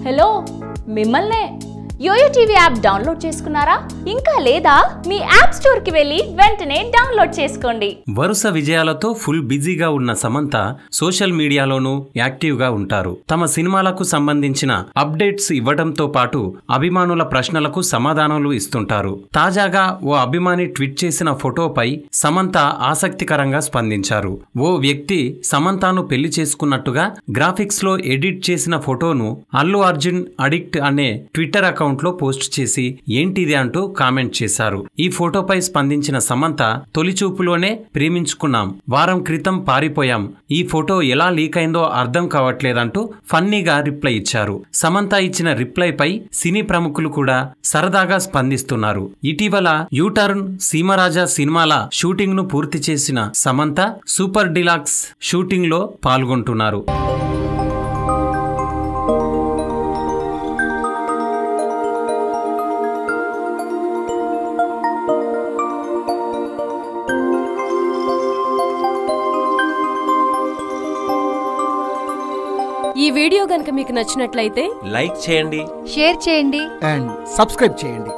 Hello మిమ్మల్నే yo-yo TV app download చేసుకున్నారా? ఇంకా లేదా? మీ యాప్ స్టోర్ కి వెళ్ళి వెంటనే డౌన్లోడ్ చేసుకోండి. వరుస విజయాలతో ఫుల్ బిజీగా ఉన్న సమంత సోషల్ మీడియాలోనూ యాక్టివ్ గా ఉంటారు. తమ సినిమాలకు సంబంధించిన అప్డేట్స్ ఇవ్వడంతో పాటు అభిమానుల ప్రశ్నలకు సమాధానాలు ఇస్తుంటారు. తాజాగా ఓ అభిమాని ట్వీట్ చేసిన ఫోటోపై సమంత ఆసక్తికరంగా స్పందించారు. ఓ వ్యక్తి సమంతను పెళ్లి చేసుకున్నట్టుగా గ్రాఫిక్స్ లో ఎడిట్ చేసిన ఫోటోను అల్లు అర్జున్ అడిక్ట్ అనే ట్విట్టర్ అకౌంట్ లో పోస్ట్ చేసి ఏంటిది అంటూ కామెంట్ చేశారు. ఈ ఫోటోపై స్పందించిన సమంత తొలి చూపులోనే ప్రేమించుకున్నాం, వారం క్రితం పారిపోయాం, ఈ ఫోటో ఎలా లీక్ అయిందో అర్థం కావట్లేదంటూ ఫన్నీగా రిప్లై ఇచ్చారు. సమంత ఇచ్చిన రిప్లైపై సినీ ప్రముఖులు కూడా సరదాగా స్పందిస్తున్నారు. ఇటీవల యూటర్న్ సీమరాజా సినిమాల షూటింగ్ ను పూర్తి చేసిన సమంత సూపర్ డిలాక్స్ షూటింగ్ లో పాల్గొంటున్నారు. ఈ వీడియో గనుక మీకు నచ్చినట్లయితే లైక్ చేయండి, షేర్ చేయండి అండ్ సబ్స్క్రైబ్ చేయండి.